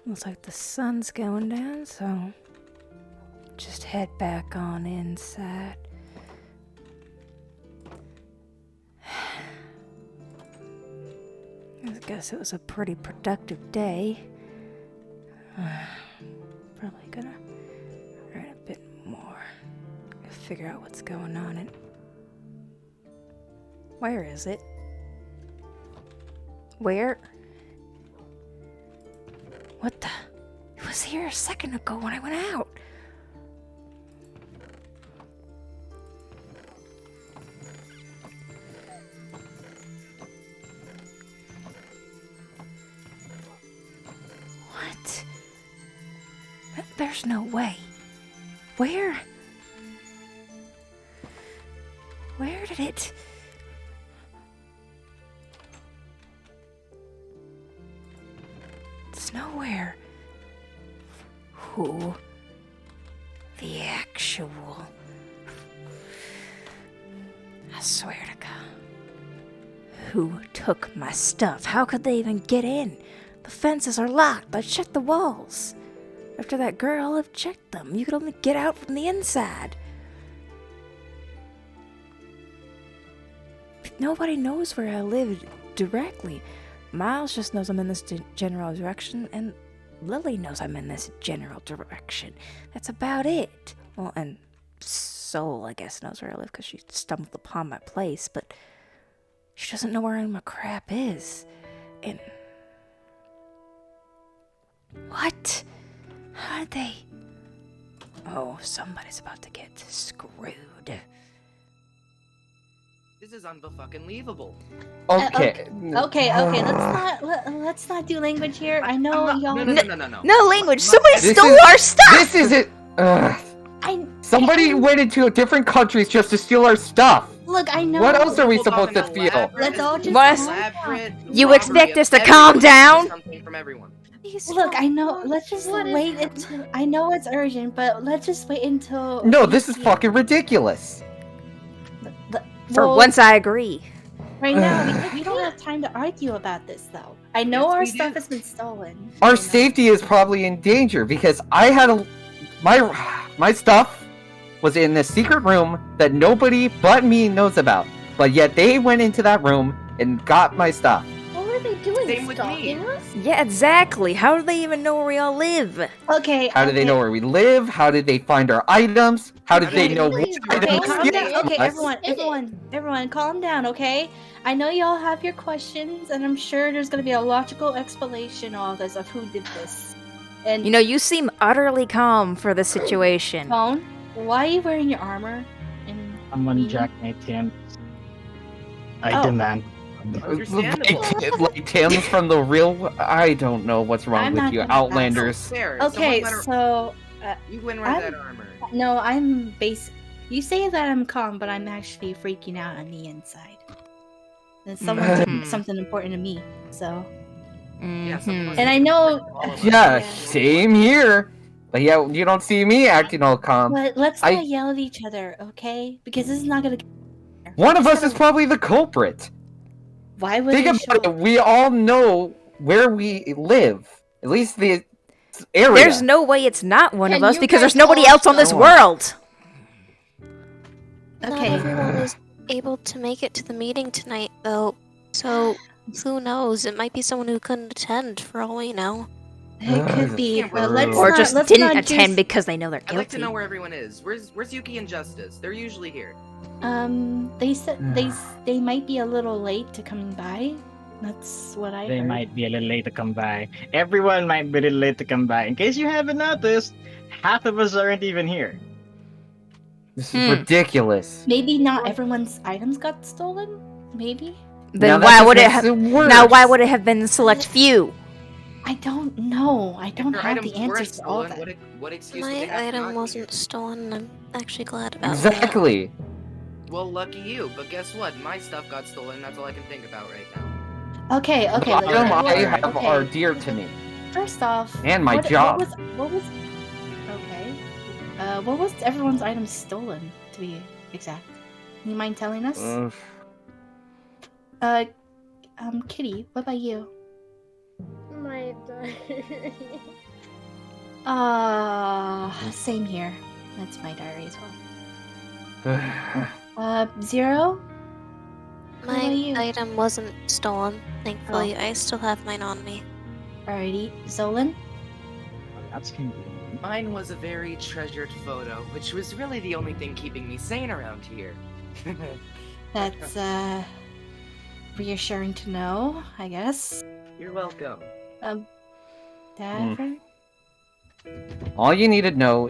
Looks like the sun's going down, so just head back on inside. I guess it was a pretty productive day. Probably gonna write a bit more. Figure out what's going on and where is it? Where? What the? It was here a second ago when I went out. What? There's no way. Where? Where did it? It's nowhere. Who? The actual... I swear to God. Who took my stuff? How could they even get in? The fences are locked. I checked the walls. After that girl, I've checked them. You could only get out from the inside. Nobody knows where I live directly. Miles just knows I'm in this general direction, and Lily knows I'm in this general direction. That's about it. Well, and Soul, I guess, knows where I live because she stumbled upon my place, but she doesn't know where any of my crap is. And... what? How did they... oh, somebody's about to get screwed. This is unfucking-leavable. Okay. Okay. Let's not do language here. I know y'all. No. No language. Somebody stole our stuff. This isn't. Somebody went into a different countries just to steal our stuff. Look, I know. What else are we supposed to feel? Let's all just. You expect us to calm down? From everyone. Look, I know. Let's just wait until. I know it's urgent, but let's just wait until. No, this is fucking ridiculous. For once, I agree. Right now, we don't have time to argue about this, though. I know our stuff has been stolen. Our safety is probably in danger because I had my stuff was in this secret room that nobody but me knows about. But yet they went into that room and got my stuff. What were they doing? Same with me. Yeah, exactly. How do they even know where we all live? Okay. How do they know where we live? How did they find our items? How did they know what items Calm down. Okay, us? everyone, calm down, okay? I know y'all have your questions, and I'm sure there's gonna be a logical explanation of this of who did this. And You know, you seem utterly calm for the situation. Tone, why are you wearing your armor? And Someone jacked my tent. I Oh. demand. Understandable. Like Tim's from the real. I don't know what's wrong I'm with not you, gonna- Outlanders. Okay, so You wouldn't wear that armor. no, I'm basic. You say that I'm calm, but I'm actually freaking out on the inside. And someone took something important to me, so. Yeah, Mhm. And I know. Yeah, same here. But yeah, you don't see me acting all calm. But let's not yell at each other, okay? Because this is not gonna. One of us is probably the culprit. Why would Think they about it. We all know where we live. At least the area. There's no way it's not one of And us you because guys there's nobody else on this also- world. Not Okay. everyone was able to make it to the meeting tonight, though. So, who knows? It might be someone who couldn't attend, for all we know. It could be, Can't but worry. let's Or not, just let's didn't not attend just, because they know they're I'd like to guilty. know where everyone is. Where's Yuki and Justice? They're usually here. They said they might be a little late to coming by. That's what I They heard. might be a little late to come by. Everyone might be a little late to come by. In case you haven't noticed, half of us aren't even here. This is ridiculous. Maybe not everyone's items got stolen. Maybe. Then Now why that would it just have? makes it worse. Now why would it have been the select few? I don't know. I don't If their have items the were answers to all stolen, that. what excuse do they My have to item not be wasn't here? stolen, and I'm actually glad about that. Exactly. Well, lucky you. But guess what? My stuff got stolen. That's all I can think about right now. Okay. The Let's item I okay. have are dear to me. First off, And my job. What was? Okay. What was everyone's items stolen? To be exact. You mind telling us? Ugh. Kitty, what about you? My Same here. That's my diary as well. Zero? What about My you? item wasn't stolen, thankfully. I still have mine on me. Alrighty. Zolan? That's convenient. Mine was a very treasured photo, which was really the only thing keeping me sane around here. That's, reassuring to know, I guess. You're welcome. Davern? All you need to know,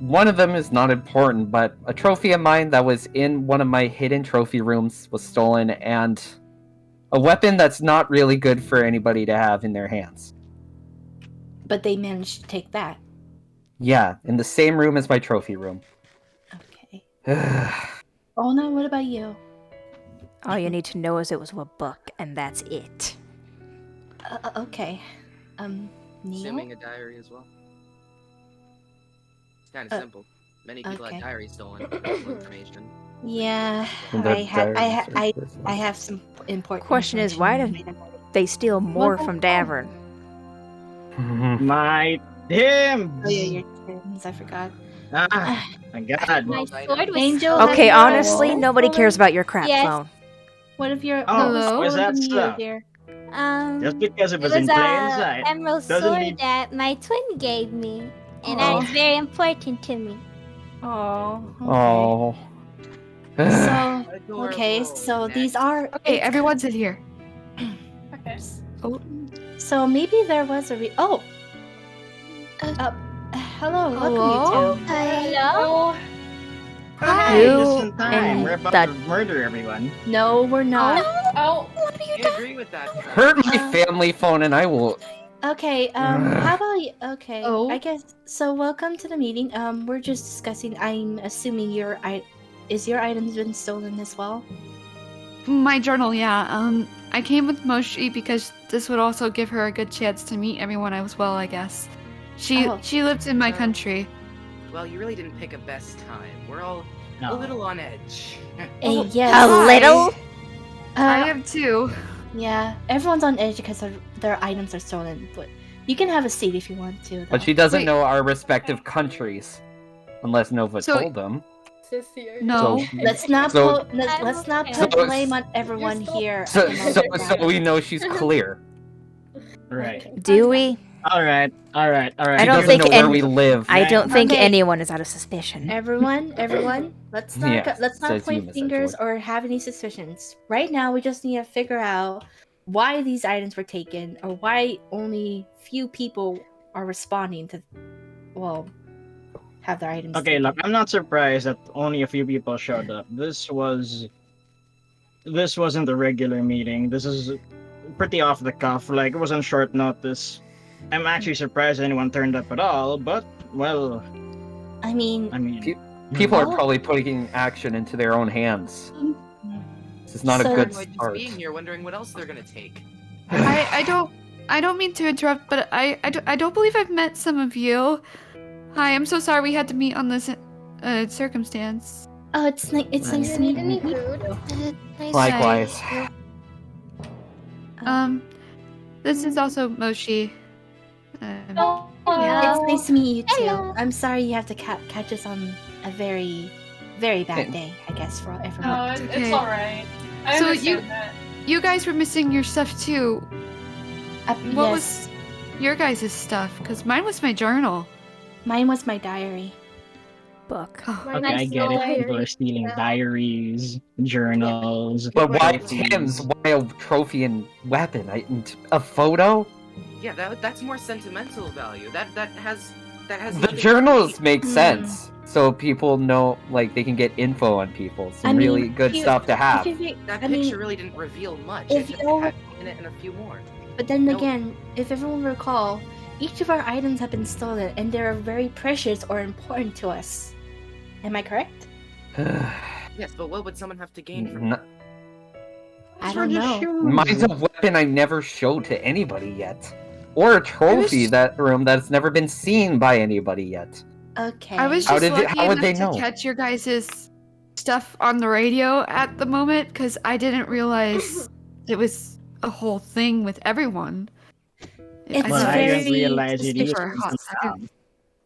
one of them is not important, but a trophy of mine that was in one of my hidden trophy rooms was stolen, and a weapon that's not really good for anybody to have in their hands. But they managed to take that. Yeah, in the same room as my trophy room. Okay. Oh no, what about you? All you need to know is it was a book, and that's it. Okay. Neil? Assuming a diary as well. It's kind of simple. Many people okay. have diaries stolen. Information. Yeah, And I the have, diaries are I have some important. Question is, why did they steal more Well, from Davern? My Tim! Oh yeah, your turns. I forgot. Ah, my God. My sword was Angel, stolen. Okay, Hello? honestly, nobody cares about your crap Yes. phone. What if your Oh, what was where's stolen that from you, stuff? dear? Just because it It was was in plain a sight emerald doesn't sword mean that my twin gave me, and that Aw. is very important to me. Oh. Okay. Oh. So Adorable. okay, so Next. these are Okay, everyone sit here. Okay. So maybe there was a hello, welcome you two. Hello? Hi, You just in time. and We're about that- to murder everyone. No, we're not. Oh, I agree with that. Hurt my family phone and I will... Okay, how about you? Okay, Oh. I guess so. Welcome to the meeting. We're just discussing. I'm assuming is your items been stolen as well? My journal, yeah. I came with Moshi because this would also give her a good chance to meet everyone as well, I guess. She Oh. lived in my country. Well, you really didn't pick a best time. We're all a No. little on edge. Yes. A little? I Uh, am too. yeah, everyone's on edge because their items are stolen. But you can have a seat if you want to. But though. she doesn't Wait. know our respective countries. Unless Nova So- told them. No. Let's not So- let's not So- put blame on everyone here. So, at the so, moment, so we know she's clear. Right. Do we? Alright. I She don't doesn't think know where any- we live. I don't think Okay. anyone is out of suspicion. Everyone, let's not Yeah, let's not says you, point Miss fingers Edgewood. or have any suspicions. Right now, we just need to figure out why these items were taken, or why only few people are responding to, have their items. Okay, taken. look, I'm not surprised that only a few people showed up. This wasn't a regular meeting. This is pretty off the cuff. Like, it was on short notice. I'm actually surprised anyone turned up at all, but, well, I mean, People are Oh. probably putting action into their own hands. This is not So- a good Everyone just start. being here wondering what else they're gonna take. I don't mean to interrupt, but I don't believe I've met some of you. Hi, I'm so sorry we had to meet on this circumstance. oh, it's nice to meet you. Nice Likewise. to meet This is also Moshi. Oh, It's nice to meet you too. Hello. I'm sorry you have to catch us on a very, very bad day. I guess for everyone. No, Okay. it's alright. I So understand that. You guys were missing your stuff too. What Yes, was your guys' stuff? Because mine was my journal. mine was my diary. Book. okay, I get it. People are stealing diaries, journals. But why trophies. Tim's? Why a trophy and weapon? A photo? Yeah, that's more sentimental value. That has The nothing to journals do- make Hmm. sense, so people know, like, they can get info on people. Some I mean, really good you- stuff to have. That I picture mean, really didn't reveal much. if It just you- had in it and a few more. but then No. again, if everyone recall, each of our items have been stolen, and they're very precious or important to us. Am I correct? Yes, but what would someone have to gain from N- I don't know. Mine's a weapon I never showed to anybody yet. Or a trophy that's never been seen by anybody yet. Okay. I was How just lucky how would enough they to know? catch your guys' stuff on the radio at the moment because I didn't realize it was a whole thing with everyone. It's Well, I very didn't realize it used suspicious. for a hot second.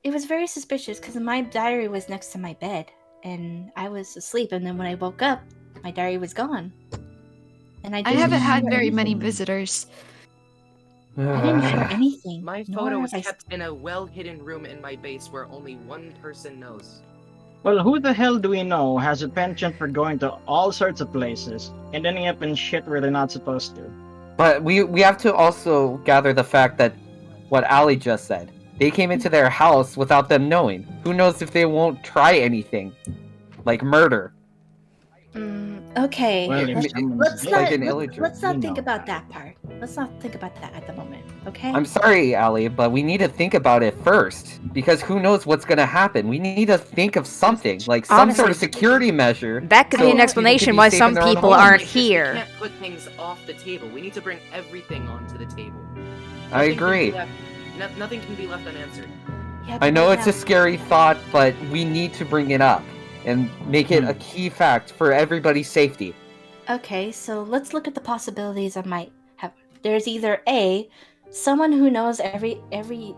It was very suspicious because my diary was next to my bed, and I was asleep. And then when I woke up, my diary was gone, and I I didn't haven't had hear very many anything. visitors. I didn't hear anything. My nor photo was have I kept in a well-hidden room in my base where only one person knows. Well, who the hell do we know has a penchant for going to all sorts of places and ending up in shit where they're not supposed to? But we have to also gather the fact that what Ali just said. They came into their house without them knowing. Who knows if they won't try anything, like murder. Okay. Well, if Let's someone's Let's dead, like not an then illager. let's not we think know. about that part. Let's not think about that at the moment. Okay. I'm sorry, Ali, but we need to think about it first. Because who knows what's gonna happen. We need to think of something, like some sort of Honestly, security measure. That could so be an people explanation can be why safe some in their own people homes. aren't Like this, here. We can't put things off the table. We need to bring everything onto the table. I Nothing can be agree. nothing can be left unanswered. Yeah, I but know right it's now- a scary thought, but we need to bring it up and make it a key fact for everybody's safety. Okay, so let's look at the possibilities I might have. There's either A, someone who knows every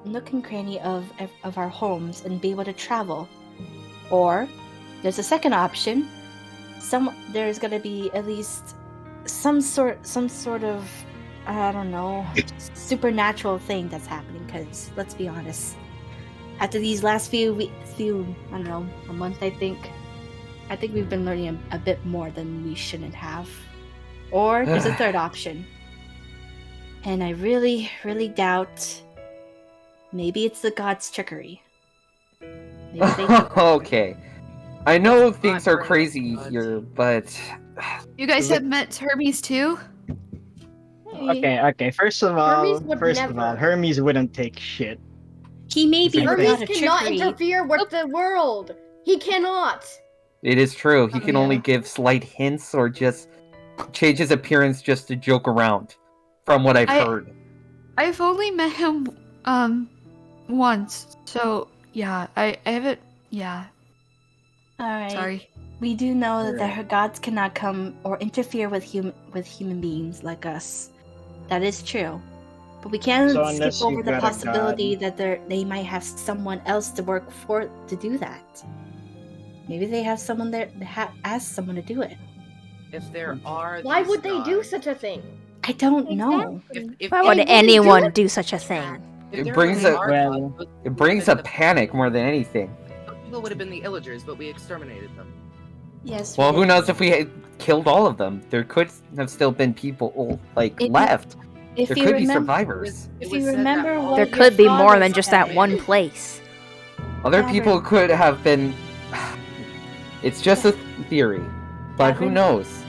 nook and cranny of our homes and be able to travel, or there's a second option. There's gonna be at least some sort of, I don't know, supernatural thing that's happening. Because let's be honest, after these last few I don't know, a month, I think we've been learning a bit more than we shouldn't have. Or there's a third option. And I really, really doubt maybe it's the gods' trickery. Maybe they do. Okay. I know Let's things not are bring up crazy gods. here, but You guys have met Hermes too? Okay. First of all, Hermes would never. Hermes wouldn't take shit. He may be Hermes the god Hermes of cannot trickery. interfere with the world. He cannot. it is true. He Oh, can only yeah. give slight hints or just change his appearance just to joke around, from what I've heard. I've only met him once. So yeah, I haven't Alright. sorry. We do know that Right. her gods cannot come or interfere with human beings like us. That is true. But we can't So skip unless over you've the got a possibility that they might have someone else to work for to do that. Maybe they have someone there to ask someone to do it. If there are Why these would they do gods- such a thing? I don't know. If Why They would wouldn't anyone do do such a thing? if It there brings really a- are well, gods, It brings a panic more than anything. those people would have been the illagers, but we exterminated them. Yes. Well, we who did. knows if we had killed all of them? There could have still been people If- left. If There you could be remember, survivors. if It you was said that remember all- what There your could be more father than just said- that one place. Other Gabbard. people could have been. It's just a theory, but who Gabbard. knows?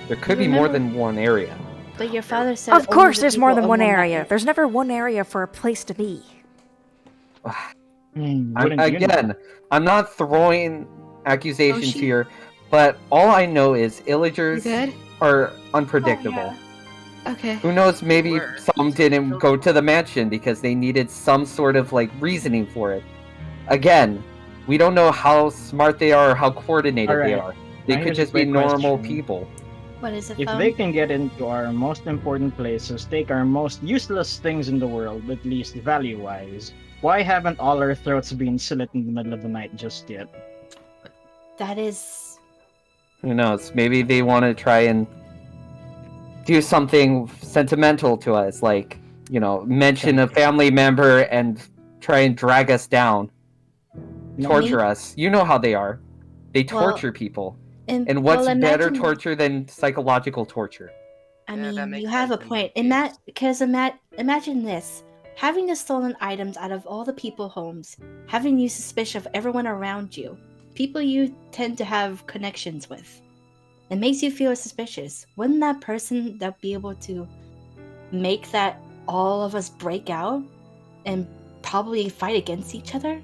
There could be more than one area. But your father said. Of only course, the there's more people than of one that area. There's never one area for a place to be. Again, I'm not throwing accusations she- here, but all I know is You illagers good? are unpredictable. Okay. Who knows, maybe Were. some didn't go to the mansion because they needed some sort of reasoning for it. Again, we don't know how smart they are or how coordinated they Alright. are. They Now could here's a just be quick normal question. people. What is it? if phone? they can get into our most important places, take our most useless things in the world, at least value-wise, why haven't all our throats been slit in the middle of the night just yet? That is. Who knows? Maybe they want to try and do something sentimental to us, mention a family member and try and drag us down, torture us. You know how they are. They Well, torture people. And What's well, better imagine- torture than psychological torture? I Yeah, that mean, makes you have a sense in point. that case. Imagine this: having the stolen items out of all the people homes, having you suspicious of everyone around you, people you tend to have connections with. It makes you feel suspicious. Wouldn't that person that be able to make that all of us break out and probably fight against each other?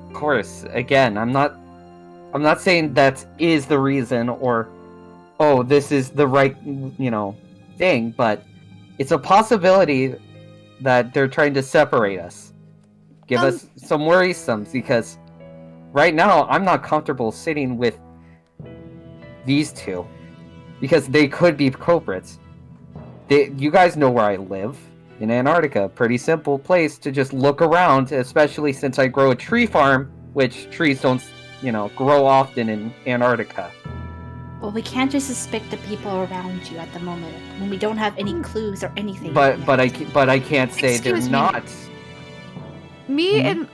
Of course. Again, I'm not saying that is the reason or this is the right thing, but it's a possibility that they're trying to separate us. Give us some worrisomes because right now I'm not comfortable sitting with these two because they could be culprits. You guys know where I live. in Antarctica. Pretty simple place to just look around, especially since I grow a tree farm, which trees don't, grow often in Antarctica. Well, we can't just suspect the people around you at the moment when we don't have any clues or anything. But yet. I can't say they're Excuse me. not. Me and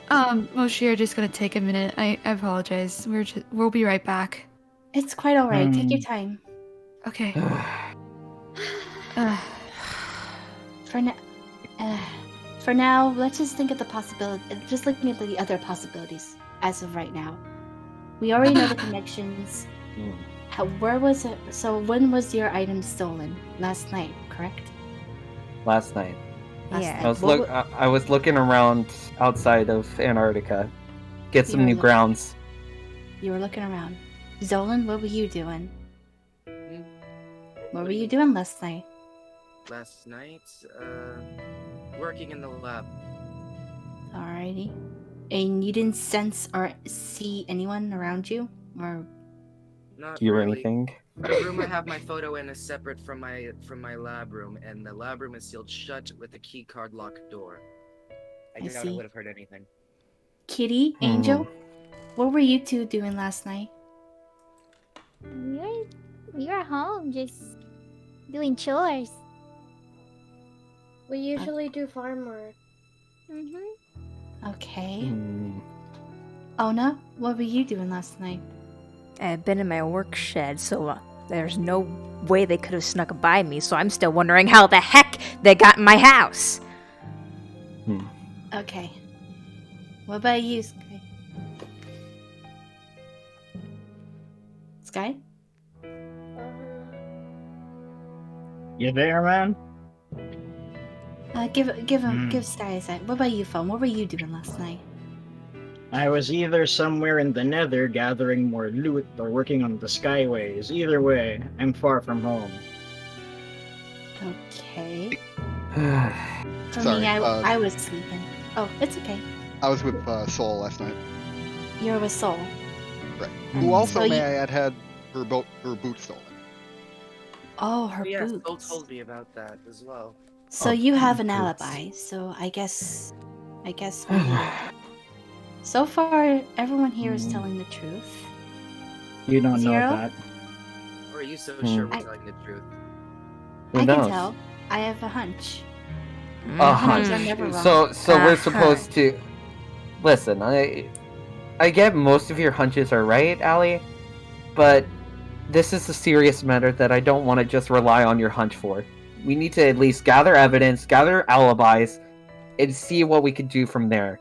Moshi are just gonna take a minute. I apologize. We'll be right back. It's quite all right. Take your time. Okay. For now, let's just think of the possibility. Just looking at the other possibilities as of right now. We already know the connections. Where was it? So when was your item stolen? Last night, correct? Last night. Yeah. I was looking around outside of Antarctica. Get some new grounds. You were looking around. Zolan, what were you doing? What were you doing last night? Last night, working in the lab. Alrighty. And you didn't sense or see anyone around you? Or Not Hear really. anything? The room I have my photo in is separate from my lab room, and the lab room is sealed shut with a key card locked door. I doubt I see. would have heard anything. Kitty, Angel, what were you two doing last night? We were home, just doing chores. We usually do farm work. Okay. Ona, what were you doing last night? I've been in my work shed, so there's no way they could have snuck by me, so I'm still wondering how the heck they got in my house. Okay. What about you, Sky? Sky? You there, man? Give Sky a sec. What about you, Phone? What were you doing last night? I was either somewhere in the nether gathering more loot or working on the skyways. Either way, I'm far from home. Okay. For Sorry, me, I was sleeping. Oh, it's okay. I was with Soul last night. You're with Soul. Right. Who also, So may you- I add, had her boot stolen. Oh, her Yeah, Soul boots. told me about that as well. So Oh, you have an boots. alibi. So I guess we So far, everyone here is telling the truth. You don't know Zero? that. Or are you so sure we're I- telling the truth? Who I knows? can tell. I have a hunch. A Hunches hunch. are never wrong. So we're supposed to listen. I get most of your hunches are right, Allie, but this is a serious matter that I don't want to just rely on your hunch for. We need to at least gather evidence, gather alibis, and see what we can do from there.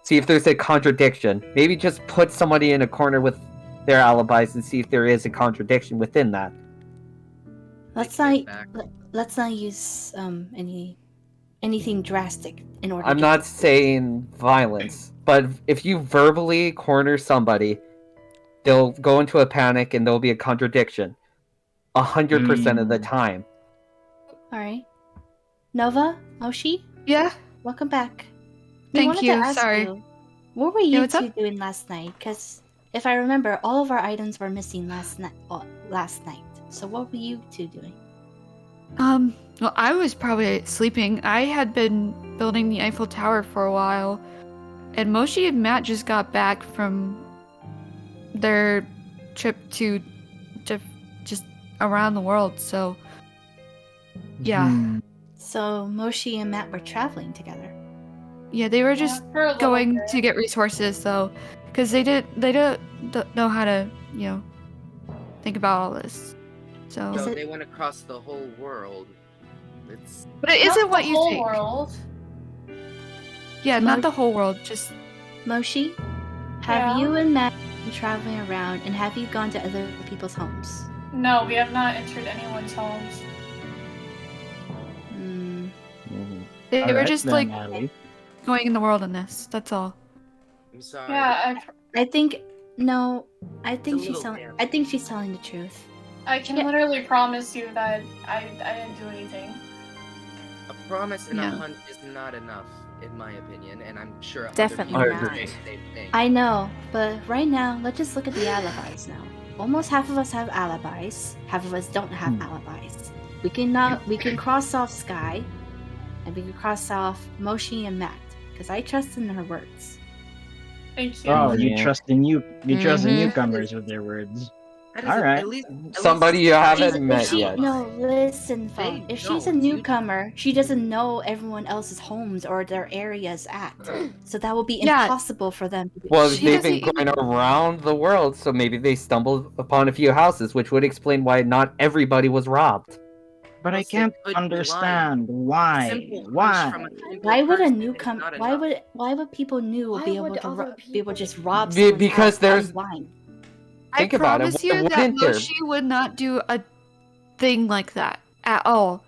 See if there's a contradiction. Maybe just put somebody in a corner with their alibis and see if there is a contradiction within that. Let's not use anything drastic in order. I'm to not get- saying violence, but if you verbally corner somebody, they'll go into a panic and there'll be a contradiction. 100% of the time. All right. Nova, Moshi, Yeah. welcome back. We Thank wanted you, To ask sorry. You, what were Yeah, you what's two up? doing last night? Because if I remember, all of our items were missing last night. So what were you two doing? Well, I was probably sleeping. I had been building the Eiffel Tower for a while, and Moshi and Matt just got back from their trip to just around the world. So, yeah, So Moshi and Matt were traveling together. yeah, they were just for a little going bit. to get resources though, because they don't know how to think about all this. So, No, they went across the whole world. It's but it Not isn't the what you whole think. world. Yeah, not the whole world. Just Moshi, have Yeah? you and Matt been traveling around, and have you gone to other people's homes? No, we have not entered anyone's homes. they were Alright just then, like Allie. going in the world in this. That's all. I'm sorry. Yeah, I think no. I think It's a she's little telling. damp. I think she's telling the truth. I can Yeah. literally promise you that I didn't do anything. A promise and a Yeah. hunt is not enough, in my opinion, and I'm sure Definitely other not. people say the same thing. I know, but right now, let's just look at the alibis now. Almost half of us have alibis. Half of us don't have alibis. We can cross off Sky. and we can cross off Moshi and Matt because I trust in her words. Thank you. Oh, you Yeah. trust the Mhm. newcomers with their words. That is All right. at least Somebody you haven't If met she, yet. no, listen, Phone. They If she's a don't. You- newcomer, she doesn't know everyone else's homes or their areas at. So that will be Yeah. impossible for them to do. Well, She they've been doesn't going around the world, so maybe they stumbled upon a few houses, which would explain why not everybody was robbed. But I Plus, they can't could be lying. understand why. Simple hunch Why? from a simple Why would a person is newcomer? not Why enough. would people new Why be able would to other be able to just rob Be- someone's because house there's- blind? Think I about it. promise Why you that wouldn't there? Moshi would not do a thing like that at all.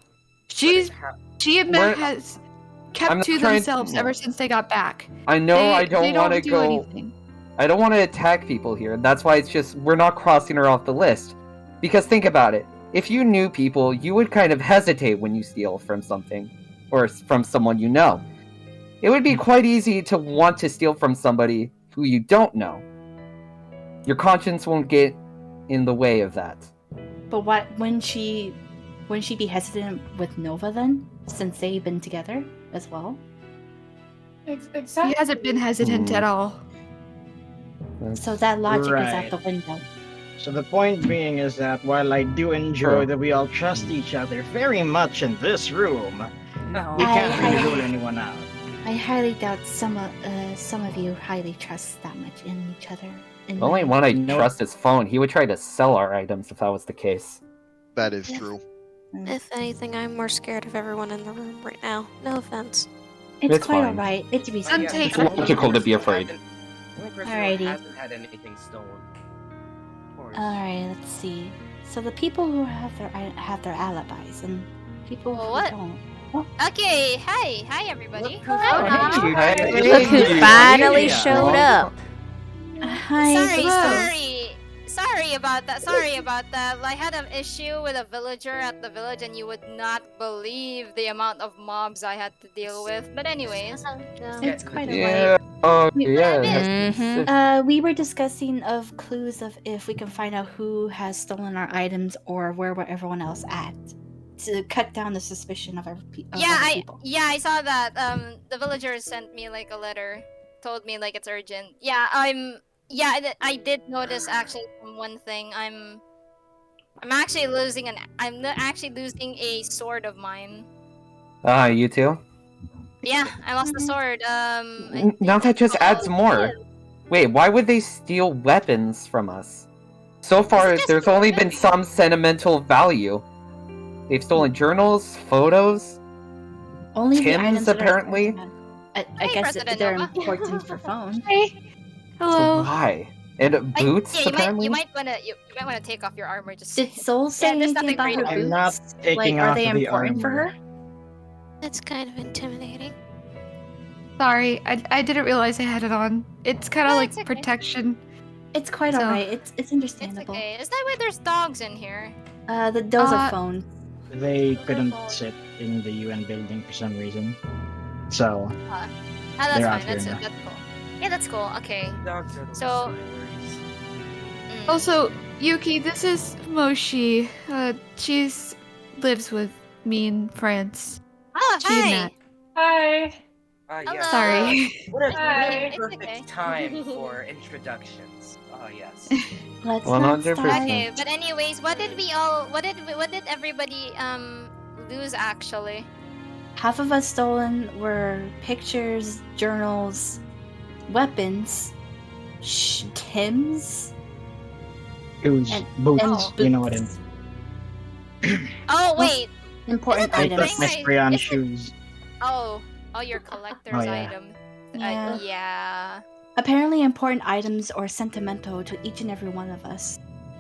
She and Matt We're- has I'm kept not to trying- themselves no. ever since they got back. I know They- I they don't want to do go. anything. I don't want to attack people here. That's why it's just we're not crossing her off the list. Because think about it. If you knew people, you would kind of hesitate when you steal from something or from someone you know. It would be quite easy to want to steal from somebody who you don't know. Your conscience won't get in the way of that. But what wouldn't she be hesitant with Nova then, since they've been together as well? Exactly. He hasn't been hesitant at all. So that logic is Right. out the window. So the point being is that while I do enjoy Sure. that we all trust each other very much in this room, No. we can't I- really rule anyone out. I highly doubt some of you highly trust that much in each other. In The only my- one I No. trust is Phone. He would try to sell our items if that was the case. That is Yeah. true. If anything, I'm more scared of everyone in the room right now. No offense. It's It's quite fine. alright. It's I'm reasonable. taking- It's logical to be afraid. The only person Alrighty. who hasn't had anything stolen. Of course. Alright, let's see. So the people who have their alibis and people Well, who what? don't. Okay, hi everybody. Look who's Look who finally showed up. Hi. Sorry about that. Sorry about that. I had an issue with a villager at the village, and you would not believe the amount of mobs I had to deal with. But anyways, It's quite alright. Yeah. Oh, We- yeah. Mhm. We were discussing of clues of if we can find out who has stolen our items or where everyone else at to cut down the suspicion of other people. I saw that. The villagers sent me like a letter, told me like it's urgent. I did notice actually from one thing. I'm actually losing a sword of mine. You too? Yeah, I lost the sword. Now that just adds more. Wait, why would they steal weapons from us? So far, there's only been some sentimental value. They've stolen journals, photos, Only the items Tim's that are apparently. I Hey, guess President they're Nova. important for phone. So why? And boots, apparently? you might wanna take off your armor just. Did Soul say Yeah, there's anything nothing about her great I'm boots? not taking Like, are off they the important for armor. her? It's kind of intimidating. Sorry, I didn't realize I had it on. It's kind of No, like it's okay. protection. It's quite So- alright. It's It's understandable. okay. Is that why there's dogs in here? Those are phones. They couldn't sit in the UN building for some reason. So, Oh, that's They're fine. out here That's now. that's cool. Yeah, that's cool. Okay. Dogs are the So- worst worries. Mm. Also, Yuki, this is Moshi. She's lives with me in France. Oh, She and hi. Matt. Hi. Yes. Hello. Sorry. What a Hi. It's perfect okay. time for introductions. Oh yes. Let's 100%. not start. Okay, but anyways, what did everybody lose actually? Half of us stolen were pictures, journals, weapons, Tim's, shoes, and boots, boots. you know what I mean. Oh wait. Important Isn't that I items. put my thing spray on is it- shoes. Oh, your collector's Oh, yeah. item. Yeah. Yeah. Apparently important items or sentimental to each and every one of us.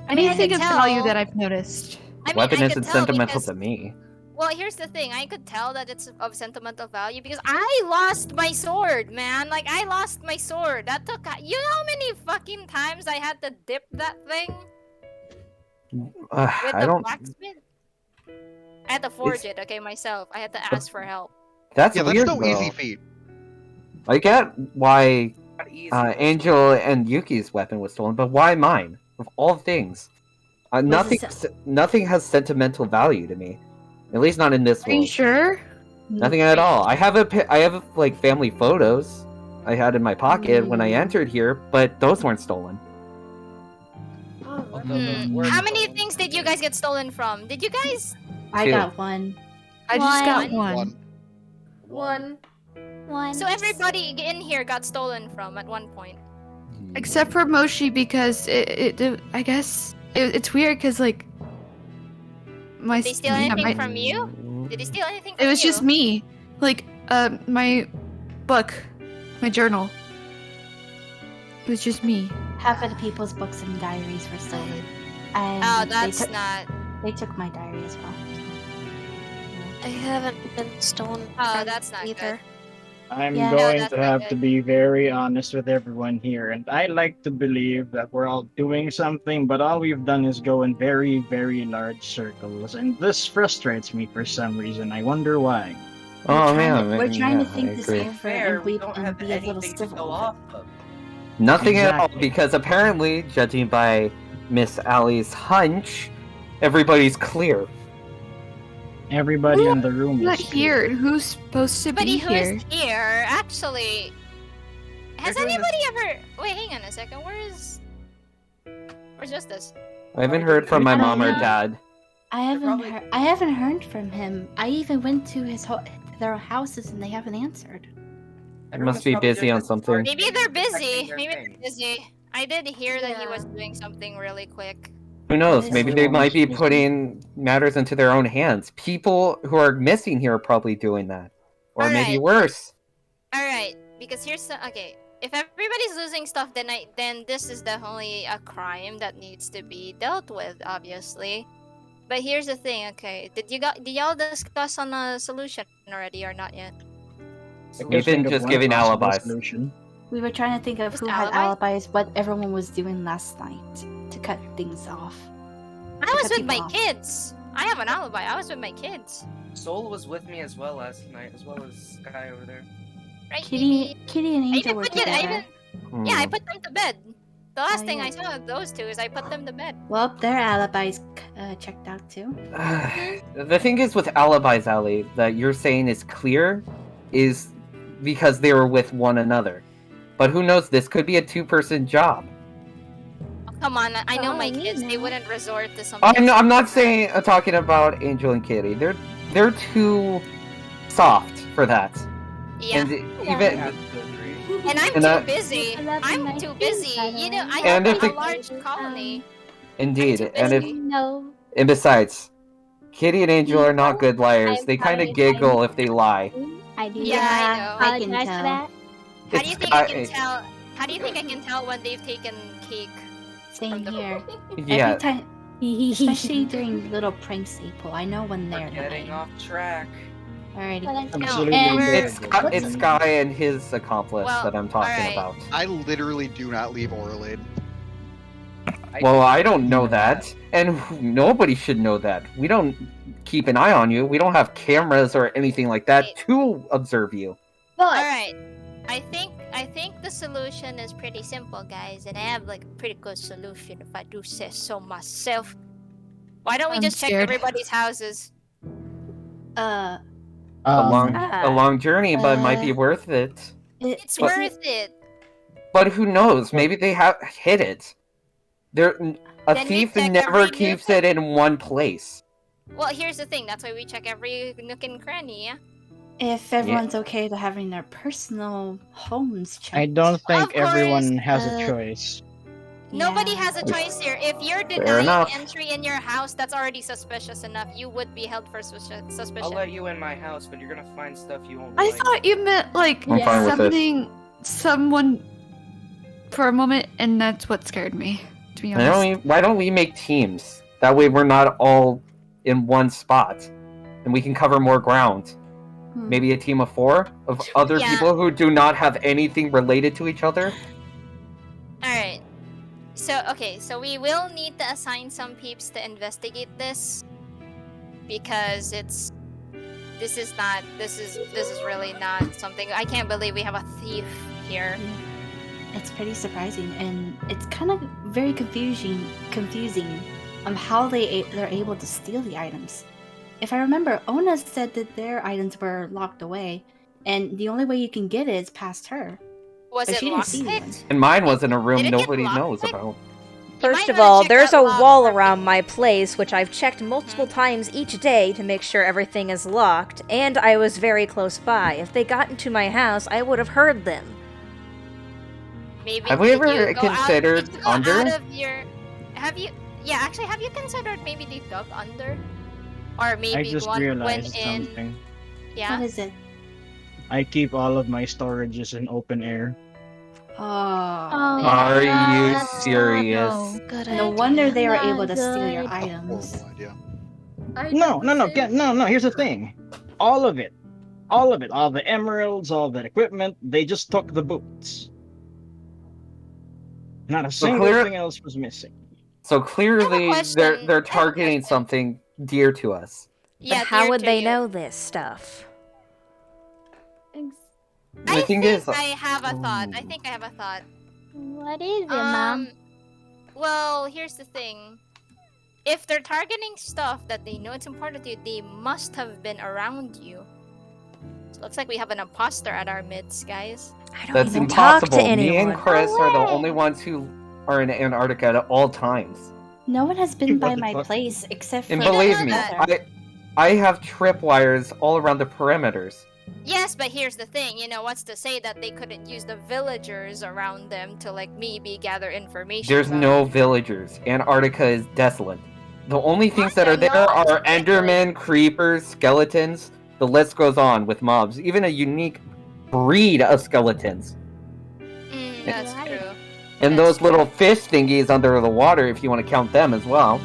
I mean, I Anything could of value tell. that I've noticed. I mean, Weapon I could isn't tell sentimental because- to me. Well, here's the thing. I could tell that it's of sentimental value because I lost my sword, man. Like, I lost my sword. That took... You know how many fucking times I had to dip that thing with I the don't. blacksmith? I had to forge it, okay, myself. I had to ask for help. That's Yeah, that's weird. no though. easy feat. I get why Not easy. Angel and Yuki's weapon was stolen, but why mine? Of all things, nothing has sentimental value to me. At least not in this Are you world. sure? Nothing at all. I have like family photos I had in my pocket when I entered here, but those weren't stolen. How many things did you guys get stolen from? Did you guys? I Two. got one. I just got One? one. One. So everybody in here got stolen from at one point. Except for Moshi, because I guess it's weird because like my. Did they steal yeah, anything my- from you? Did they steal anything from It you? was just me. Like, my book, my journal. It was just me. Half of the people's books and diaries were stolen. And Oh, they that's took, not. They took my diary as well. I haven't been stolen. Oh, from that's not either. I'm Yeah. No, going that's to not have good. to be very honest with everyone here, and I like to believe that we're all doing something, but all we've done is go in very, very large circles, and this frustrates me for some reason. I wonder why. Oh We're man, trying to yeah, think I this agree. over Fair, and we don't have be a little anything to civil. go off of. Nothing at all, Exactly. because apparently, judging by Miss Allie's hunch, everybody's clear. Everybody in the room I'm not is here. Who's supposed to Anybody be who here? is here, actually. Has They're doing anybody ever? Wait, hang on a second. Where's Justice? I haven't heard from my I don't mom or know. dad. I haven't heard from him. I even went to their houses and they haven't answered. Must be busy on something. Maybe they're busy. their Maybe thing. they're busy. I did hear that he was doing something really quick. Who knows? Is Maybe he they on might be vacation? putting matters into their own hands. People who are missing here are probably doing that. Or maybe Alright. worse. All right, because here's the okay. If everybody's losing stuff, then this is definitely a crime that needs to be dealt with, obviously. But here's the thing, okay? Did y'all discuss on a solution already or not yet? We've been just giving alibis. Solution. We were trying to think of Just who had alibis? alibis, what everyone was doing last night to cut things off. I was cut with my people off. kids. I have an alibi. I was with my kids. Soul was with me as well last night, as well as Sky over there. Right? Kitty and I Angel even were put it. together. Yeah, I put them to bed. The last Oh, thing yeah. I saw of those two is I put them to bed. Well, their alibis checked out too. The thing is with alibis, Allie, that you're saying is clear, is because they were with one another. But who knows? This could be a two-person job. Oh, come on, I know Oh, my you kids. They know. wouldn't resort to something. I'm not saying talking about Angel and Kitty. They're too soft for that. Yeah. And even And I'm And too I- busy. I'm too busy. You know, I And have if like a it- large colony. indeed, too and if busy. No. and besides, Kitty and Angel are not good liars. I'm They kind of sorry, giggle if they lie. I do Yeah, I know. I can apologize for tell. that. How do you It's think I Sky- can tell? How do you think I can tell when they've taken cake? Same the- here. Yeah, Every time, especially during little pranks they pull. I know when We're they're getting lying. off track. Alrighty. Absolutely. and it's Sky and his accomplice Well, that I'm talking alright. about. I literally do not leave Oralade. Well, I don't know that, and nobody should know that. We don't keep an eye on you. We don't have cameras or anything like that to observe you. All right. I think the solution is pretty simple, guys, and I have like a pretty good solution if I do say so myself. Why don't we I'm just check scared. everybody's houses? A long journey, but it might be worth it. It's But- worth it. But who knows? Maybe they have hid it. A Then we thief check never every keeps nook. it in one place. Well, here's the thing. That's why we check every nook and cranny, yeah? If everyone's okay to having their personal homes checked. I don't think Of course, everyone has a uh, choice. Nobody Yeah. has a choice here. If you're Fair denying enough. entry in your house, that's already suspicious enough. You would be held for suspicion. I'll let you in my house, but you're gonna find stuff you won't I like. thought you meant like I'm fine with it. summoning someone for a moment, and that's what scared me. To be Why honest. why don't we make teams? That way we're not all in one spot. And we can cover more ground. Maybe a team of 4 of other Yeah. people who do not have anything related to each other. Alright. So we will need to assign some peeps to investigate this. Because this is really not something. I can't believe we have a thief here. It's pretty surprising, and it's kind of very confusing on how they're able to steal the items. if I remember, Ona said that their items were locked away, and the only way you can get it is past her. Was But it she didn't see one. lockpicked? And mine was in a Did room it get nobody knows lockpicked? about. First might of wanna all, check there's that a lock wall before around we- my place, which I've checked multiple times each day to make sure everything is locked, and I was very close by. If they got into my house, I would have heard them. Maybe Have we did ever you go considered out, did you go under? out of your? Have you? Yeah, actually, have you considered maybe they dug under, or maybe I just one went realized in? something. Yeah. What is it? I keep all of my storages in open air. Oh. Are you that's serious? not Good No idea. wonder they were Not able to steal your good. items. Horrible idea. I No, did no, the no, same no. Here's the thing. thing. All of it, all the emeralds, all the equipment. They just took the boots. Not a So single clear- thing else was missing. So clearly they're question. I have a targeting question. something dear to us. Yeah. But how dear would to they you. know this stuff? The I thing think is, I have a thought. I Ooh. think I have a thought. What is it, Mom? Well, here's the thing. If they're targeting stuff that they know it's important to you, they must have been around you. So looks like we have an imposter at our midst, guys. I don't That's even talk impossible. to Me anyone. and Chris No are the way. only ones who are in Antarctica at all times. No one has been by What the my fuck? place except for And You don't believe know me, that. I have tripwires all around the perimeters. Yes, but here's the thing. You know, what's to say that they couldn't use the villagers around them to, like, maybe gather information There's about no villagers. Antarctica is desolate. The only things that are there no, are it's Endermen, creepers, skeletons. The list goes on with mobs. Even a unique breed of skeletons. That's Right. true. And That's those little fish thingies under the water, if you want to count them as well.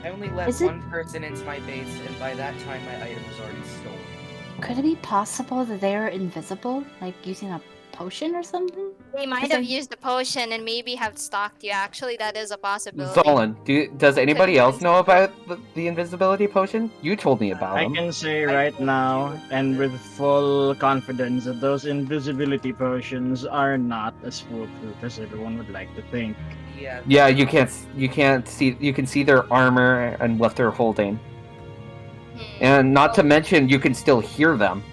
I only let Is it- one person into my base, and by that time my item was already stolen. Could it be possible that they're invisible, like using a potion or something? They might Is have there- used a potion and maybe have stalked you. Actually, that is a possibility. Zolan, does anybody else know about the invisibility potion? You told me about I them. can say right now, and with full confidence, that those invisibility potions are not as foolproof as everyone would like to think. Yeah. Yeah, you can't see. You can see their armor and what they're holding, and not to mention you can still hear them.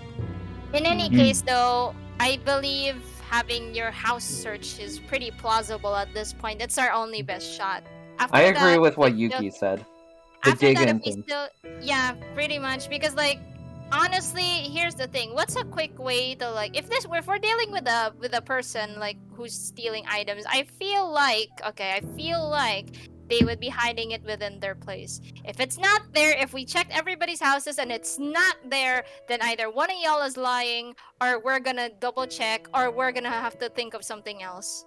In any Mhm. case, though, I believe having your house searched is pretty plausible at this point. It's our only best shot. After I agree that, with what if Yuki the- said. The After dig that, in if we thing. still, yeah, pretty much. Because, like, honestly, here's the thing. What's a quick way to, like, if we're dealing with a person like who's stealing items, I feel like they would be hiding it within their place. If it's not there, if we checked everybody's houses and it's not there, then either one of y'all is lying, or we're gonna double check, or we're gonna have to think of something else.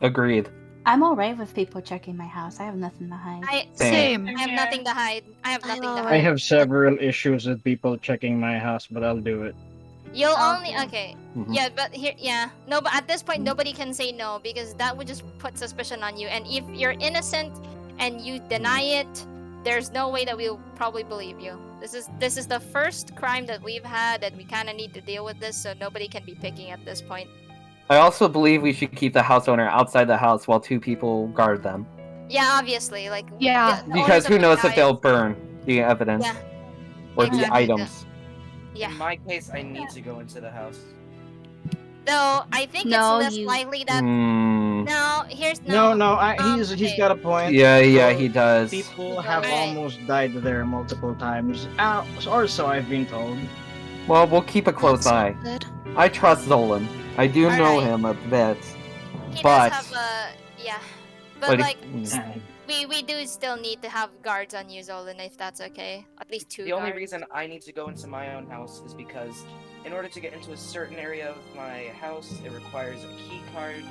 Agreed. I'm alright with people checking my house. I have nothing to hide. Same. I have nothing to hide. I have nothing to I hide. have several issues with people checking my house, but I'll do it. You'll only okay. Mhm. Yeah, but here, yeah, no, but at this point, nobody can say no because that would just put suspicion on you. And if you're innocent and you deny it, there's no way that we'll probably believe you. This is the first crime that we've had, and we kind of need to deal with this, so nobody can be picking at this point. I also believe we should keep the house owner outside the house while two people guard them. Yeah, obviously, like Yeah. the Because owners who of the knows if guys- they'll burn the evidence Yeah. or the Exactly. items. Yeah. In my case, I need to go into the house. Though I think No, it's less you- likely that. Hmm. No, here's no. No, he's okay. got a point. Yeah, So, he does. People have Alright. almost died there multiple times, or so I've been told. Well, we'll keep a close That's eye. good. I trust Zolan. I do know Alright. him a bit. He but- does have a yeah, but But like Mm. we do still need to have guards on you, Zolan, if that's okay. At least two The guards. only reason I need to go into my own house is because in order to get into a certain area of my house, it requires a key card,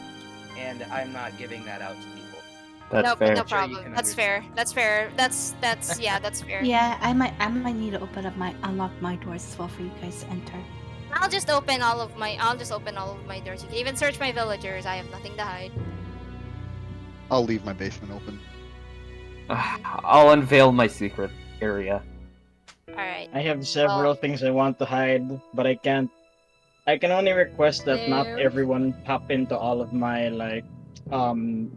and I'm not giving that out to people. That's no, fair. no Sure, you problem. can That's fair. That's fair. That's yeah, that's fair. Yeah, I might need to unlock my doors as well for you guys to enter. I'll just open all of my doors. You can even search my villagers. I have nothing to hide. I'll leave my basement open. I'll unveil my secret area. Alright. I have several things I want to hide, but I can't. I can only request that not No. everyone pop into all of my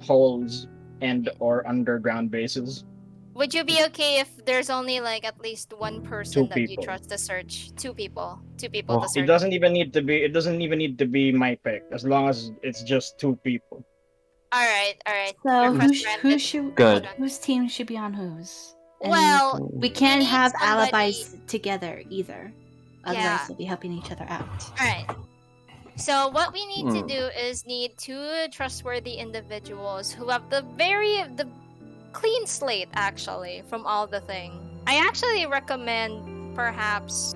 holes and or underground bases. Would you be okay if there's only like at least one person Two that you people. trust to search? Two people to Oh, search. It doesn't even need to be. It doesn't even need to be my pick, as long as it's just two people. All right, all right. So Request who granted. should Good. whose team should be on whose? And Well, we can't need have somebody- alibis together either. Otherwise, Yeah. we'll be helping each other out. All right. So what we need to Hmm. do is need two trustworthy individuals who have the clean slate actually from all the thing. I actually recommend perhaps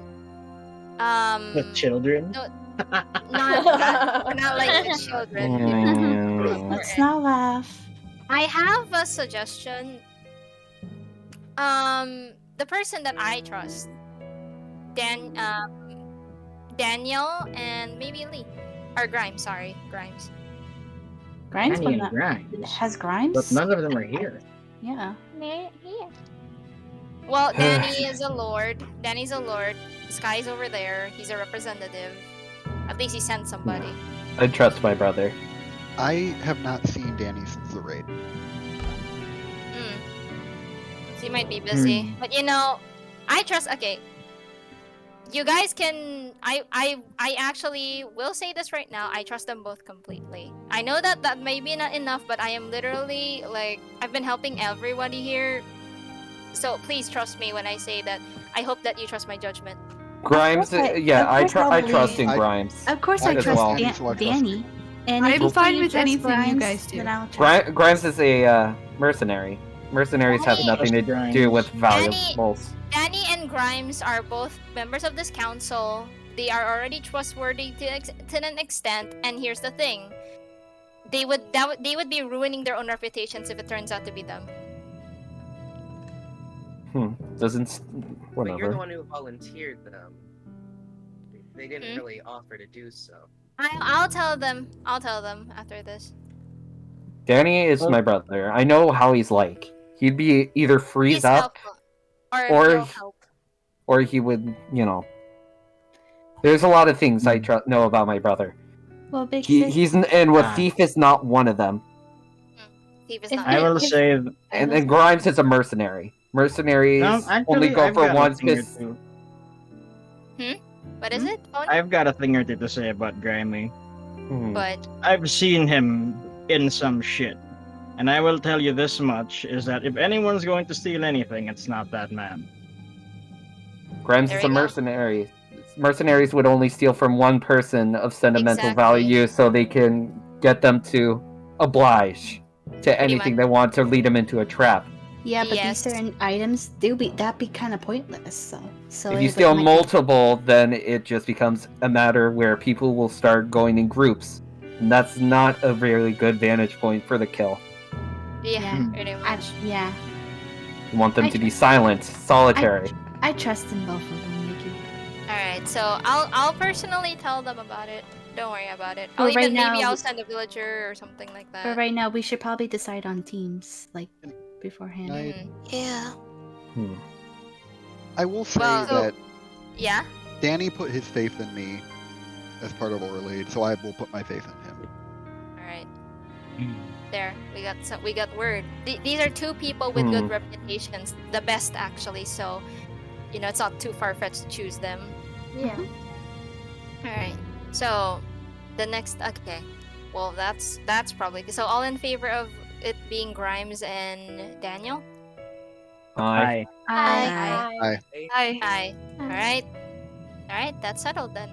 The children. no, not like the children. Mm. Let's not laugh. I have a suggestion. The person that I trust, Daniel and maybe Lee, or Grimes. Sorry, Grimes. Grimes, Danny one and that Grimes. has Grimes. But none of them are here. Yeah. Here. Well, Danny is a lord. Danny's a lord. Sky's over there. He's a representative. At least he sent somebody. I trust my brother. I have not seen Danny since the raid. He might be busy, but you know, I trust. Okay, you guys can. I actually will say this right now. I trust them both completely. I know that may be not enough, but I am literally like I've been helping everybody here. So please trust me when I say that. I hope that you trust my judgment. Grimes, Of course yeah, I of course I I'll trust in believe- Grimes. Of course, I I as trust well. Danny, so I trust Danny. And I'm if you fine say with trust anything you Grimes, guys do. then I'll trust. Grimes is a mercenary. Mercenaries have Danny- nothing to Grimes. do with Danny- valuables. Danny and Grimes are both members of this council. They are already trustworthy to an extent. And here's the thing: they would be ruining their own reputations if it turns out to be them. Doesn't. But you're Whatever. the one who volunteered them. They didn't Hmm? really offer to do so. I'll tell them. I'll tell them after this. Danny is Well- my brother. I know how he's like. He'd be either freeze He's up, helpful. Or or he'll he- help. or he would, you know. There's a lot of things I know about my brother. Well, big sis, He's and Ah. Thief is not one of them. Steve is If not. I will If- say. And then Grimes is a mercenary. Mercenaries only go I've for got a one thing or specific. two. What is it? Phone? I've got a thing or two to say about Grimy. But I've seen him in some shit. And I will tell you this much, is that if anyone's going to steal anything, it's not that man. Grimes There is a we go. mercenary. Mercenaries would only steal from one person of sentimental Exactly. value so they can get them to oblige to anything much. they want to lead them into a trap. yeah, but Yes. these certain items, that'd be kind of pointless. So If you it steal might be- multiple, then it just becomes a matter where people will start going in groups. And that's not a really good vantage point for the kill. yeah, Yeah. pretty I, much. yeah, You want them I- to be silent, solitary. I trust in both of them, Nikki. All right, so I'll personally tell them about it. Don't worry about it. But I'll even right now- maybe I'll send a villager or something like that. But right now, we should probably decide on teams, like, beforehand. Mhm. Yeah. I will say Well- that Yeah. Danny put his faith in me as part of our raid, so I will put my faith in him. All right. There, we got word. These are two people with good reputations, the best actually. So, you know, it's not too far fetched to choose them. Yeah. All right. So, the next. Okay. Well, that's probably so. All in favor of it being Grimes and Daniel. Aye. Aye. Hi. Aye. All right. All right. That's settled then.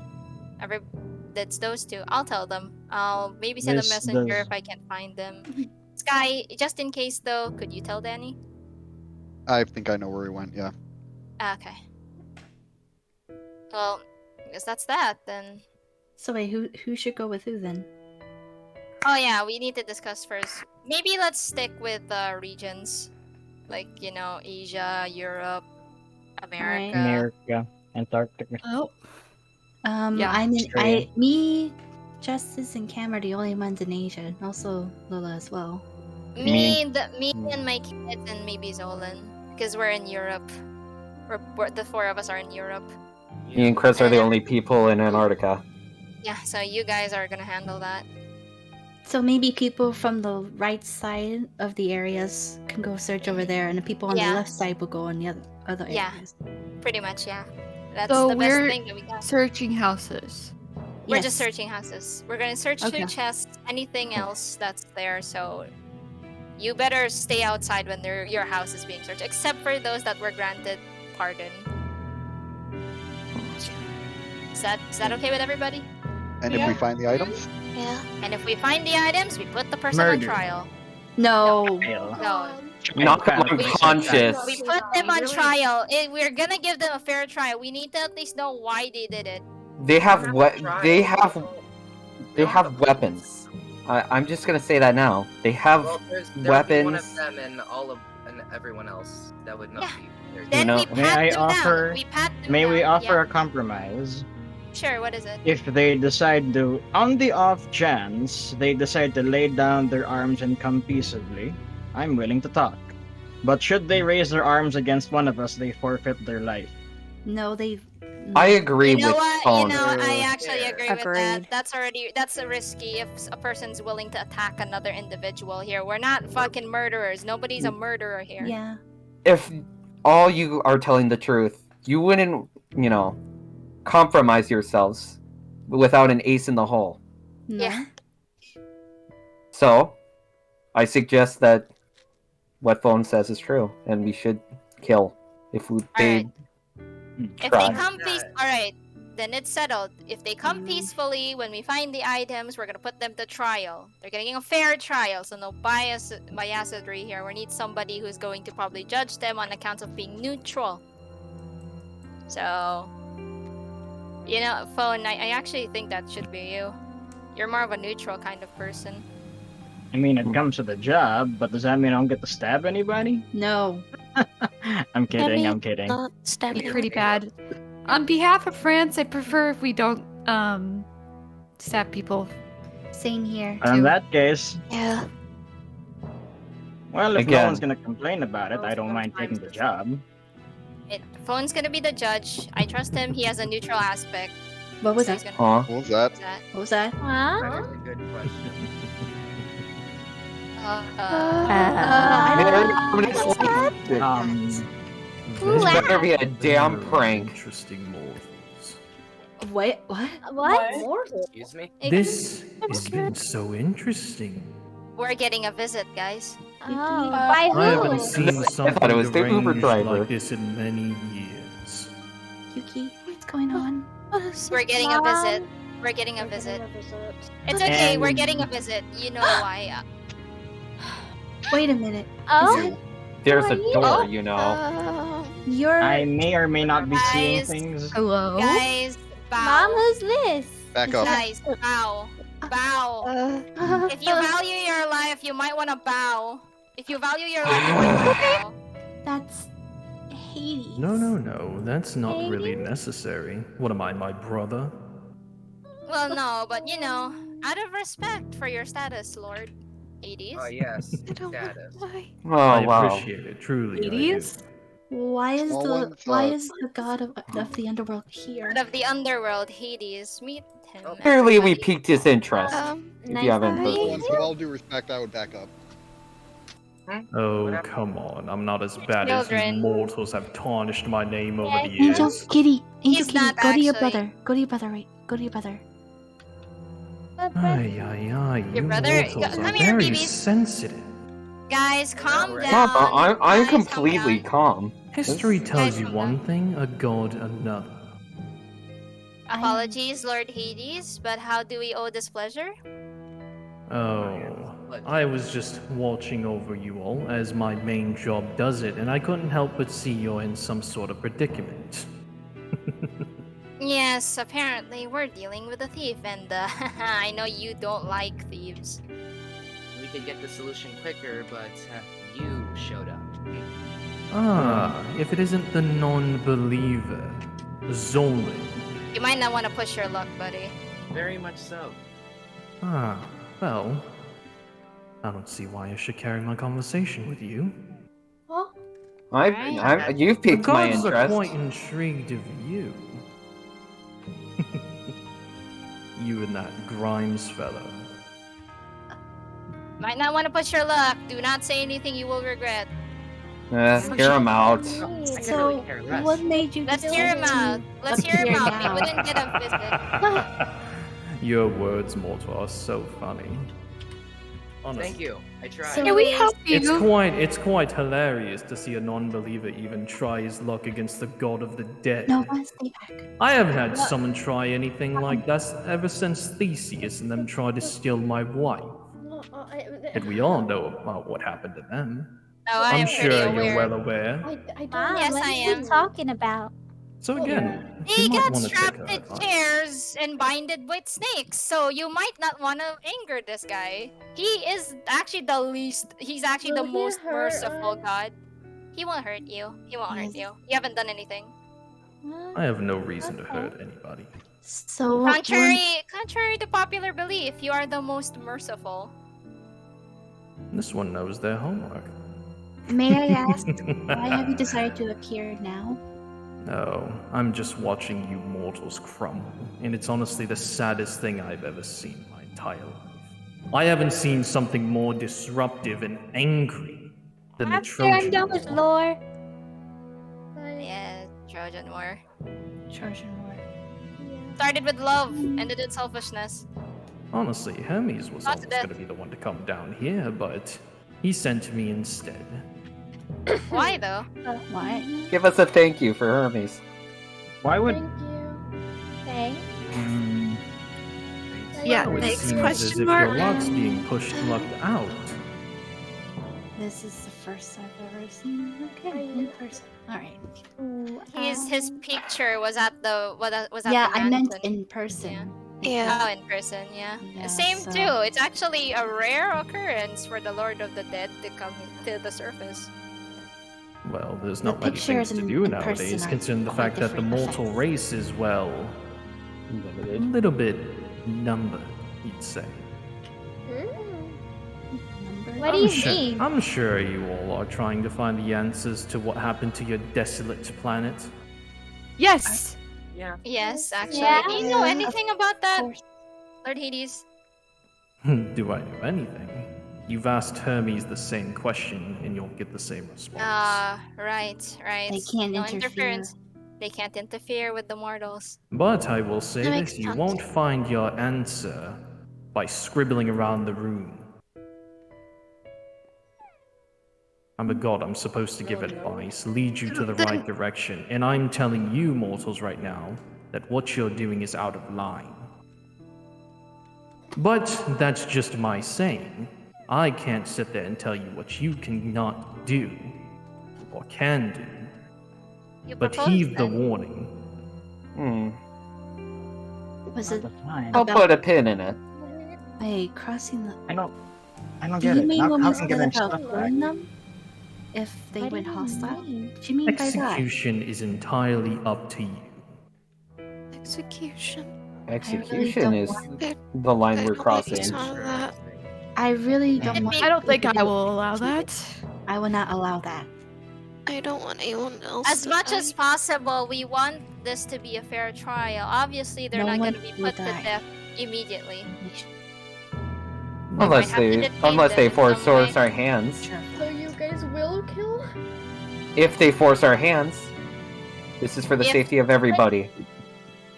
That's those two. I'll tell them. I'll maybe send a This messenger does- if I can't find them. Sky, just in case though, could you tell Danny? I think I know where he went, yeah. Okay. Well, I guess that's that then. So wait, who should go with who then? Oh yeah, we need to discuss first. Maybe let's stick with regions, like you know, Asia, Europe, America. America, Antarctica. Oh. Yeah, Australia. me, Justice, and Cam are the only ones in Asia, and also Lola as well. Me and my kids, and maybe Zolan, because we're in Europe. The four of us are in Europe. Me and Chris are the only people in Antarctica. Yeah, so you guys are gonna handle that. So maybe people from the right side of the areas can go search over there, and the people on the Yeah. left side will go on the other Yeah. areas. Pretty much, yeah. That's So the best we're thing that we got. searching houses. We're just Yes. searching houses. We're gonna search through Okay. chests, anything else that's there. So you better stay outside when your house is being searched, except for those that were granted pardon. Is that okay with everybody? And if we find the items, Yeah. And if we find the items, we put the person on Murder. trial. No. Fail. No, Knock them We- unconscious. we put them on trial. We're gonna give them a fair trial. We need to at least know why they did it. They have they have They don't weapons. I'm just gonna say that now. They have Well, there would be one of weapons. them and and everyone else. That would not Yeah. be fair. Then know, we may pat I them offer- down. We pat them May we down. offer Yeah. a compromise? Sure. What is it? If they decide to, on the off chance, they decide to lay down their arms and come peaceably, I'm willing to talk. But should they raise their arms against one of us, they forfeit their life. No, they. I agree You know with what? Tone. I actually agree with Agreed. that. That's risky if a person's willing to attack another individual here. We're not fucking murderers. Nobody's a murderer here. Yeah. If all you are telling the truth, you wouldn't, compromise yourselves without an ace in the hole. No. Yeah. So, I suggest that what Phone says is true, and we should kill if they If try. they come all right, then it's settled. If they come peacefully, when we find the items, we're gonna put them to trial. They're getting a fair trial, so no biasery here. We need somebody who's going to probably judge them on accounts of being neutral. So, Phone, I actually think that should be you. You're more of a neutral kind of person. I mean, it comes to the job, but does that mean I don't get to stab anybody? No. I'm kidding, I I'm kidding. Not stab Be anyone. pretty bad. On behalf of France, I prefer if we don't stab people. Same here. In too. that case, Yeah. well, if no Again. one's gonna complain about it, I don't mind taking the job. Phone's gonna be the judge. I trust him. He has a neutral aspect. What was so that? he's gonna Huh? what was that? do that. What was that? Huh? That is a good question. This better be a damn prank. Interesting mortals. What? What? What? Excuse me? This has been so interesting. We're getting a visit, guys. Oh, by I haven't who? seen something thought it was the Uber arranged driver. like this in many years. Yuki, what's going on? We're getting a visit. We're getting a visit. It's okay. We're And- getting a visit. You know why? Wait a minute. Oh, There's a Who are you? door, Oh. You're. I may or may not be seeing Guys. things. Hello? Guys, Mom, bow. who's this? Back up. Guys, bow. Bow. If you value your life, you might want to bow. If you value your life, you might want to bow. That's Hades. No, that's not really necessary. What am I, my brother? Well, no, but out of respect for your status, Lord Hades. Oh yes, I don't know status. why. Oh, I wow. appreciate it, truly. I do. Hades? Why is Small the one why thought. is the god of the underworld here? Lord of the underworld, Hades. Meet him. Clearly, we everybody. piqued his interest. If Nice you haven't to meet heard. you. With all due respect, I would back up. Oh, come on. I'm not as bad as Children. you mortals have tarnished my name over the Angel, years. Kitty, Angel, He's Kitty, not go to your actually. brother. Go to your brother, right? Go to your brother. Ay, you brother, mortals come are here, very babies. sensitive. Guys, calm down. Papa, I'm Guys, calm completely down. calm. History tells Guys, you calm one thing, a god another. Apologies, Lord Hades, but how do we owe this pleasure? Oh, I was just watching over you all as my main job does it, and I couldn't help but see you're in some sort of predicament. Yes, apparently we're dealing with a thief, and I know you don't like thieves. We could get the solution quicker, but you showed up. Ah, if it isn't the non-believer, Zolan. You might not want to push your luck, buddy. Very much so. Ah, well, I don't see why I should carry my conversation with you. You've The piqued my gods are interest. quite intrigued of you. You and that Grimes fellow. Might not want to push your luck. Do not say anything you will regret. Hear him out. I could So, really care less. what made you Let's decide hear him out. to Let's hear him appear out. We now? wouldn't get him physical. Your words, Mortal, are so funny. Honestly. Thank you. I tried. So Can we help It's you? it's quite hilarious to see a non-believer even try his luck against the god of the dead. No, stay back. I haven't had someone try anything like that ever since Theseus and them tried to steal my wife. And we all know about what happened to them. Oh, I I'm am sure pretty you're aware. well aware. Mom, Yes, what I are am. you talking about? So again, He you might got want to take strapped her to advice. chairs and binded with snakes, so you might not want to anger this guy. He is actually the least. He's actually the Will he most hurt merciful us? god. He won't hurt you. He won't hurt you. You haven't done anything. I have no reason to hurt anybody. So, Contrary to popular belief, you are the most merciful. This one knows their homework. may I ask, why have you decided to appear now? No, I'm just watching you mortals crumble, and it's honestly the saddest thing I've ever seen in my entire life. I haven't seen something more disruptive and angry than the After I'm Trojan done with War. lore. Yeah, Trojan War. Trojan War. Started with love, ended in selfishness. Honestly, Hermes was Not almost death. going to be the one to come down here, but he sent me instead. Why though? Why? Give us a thank you for Hermes. Why would? Thank you. Okay. Yeah, It thanks, seems as question if mark. your luck's being pushed luck out. This is the first I've ever seen. Okay, in person. All right. His picture was at the was at Yeah, the I meant mansion. in person. Yeah. Oh, in person, yeah. Yeah, Same so- too. It's actually a rare occurrence for the Lord of the Dead to come to the surface. Well, there's The not many pictures things to in- do in nowadays, person are considering the quite fact that the different mortal effects. race is, well, a little bit numbered, you'd say. What do you sure, mean? I'm sure you all are trying to find the answers to what happened to your desolate planet. Yes. Yeah. Yes, actually. Yeah. Do you know Of anything about that, course. Lord Hades? Do I know anything? You've asked Hermes the same question, and you'll get the same response. Right. They can't no interfere. interference. They can't interfere with the mortals. But I will say That this, makes you sense. won't find your answer by scribbling around the room. I'm a god, I'm supposed to give advice, lead you to the right direction, and I'm telling you mortals right now that what you're doing is out of line. But that's just my saying. I can't sit there and tell you what you cannot do, or can do. You But proposed heed the then. warning. Was it Fine. I'll put a pin in it. wait, crossing the? I don't Do get you it. mean How when we can said getting about stuff back? killing them? If they What do went you hostile? mean? What do you mean by that? Execution is entirely up to you. Execution. Execution don't is want the line I we're don't crossing. think so. That. I really don't want. I don't think people to I do will allow that. I will not allow that. I don't want anyone else. As to much die. as possible, we want this to be a fair trial. Obviously, they're No not one going to be will put to die. death immediately. Unless have to they detain unless them they in force some way. our hands. Sure. So you guys will kill? If they force our hands, this is for the If- safety of everybody.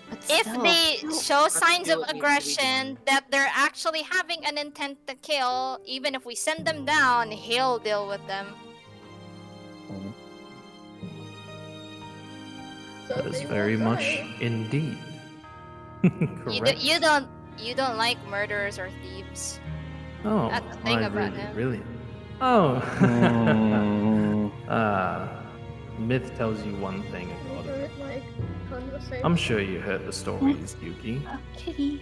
But If still, they show signs of feel it needs to be aggression, done. that they're actually having an intent to kill, even if we send them down, he'll deal with them. So That is they very will much die. indeed. You, Correct. you don't like murderers or thieves. Oh, That's the thing I about really, him. really. Oh. Mm. Myth tells you one thing We about it. heard, like, conversation. I'm sure you heard the stories, Yuki. oh, kitty.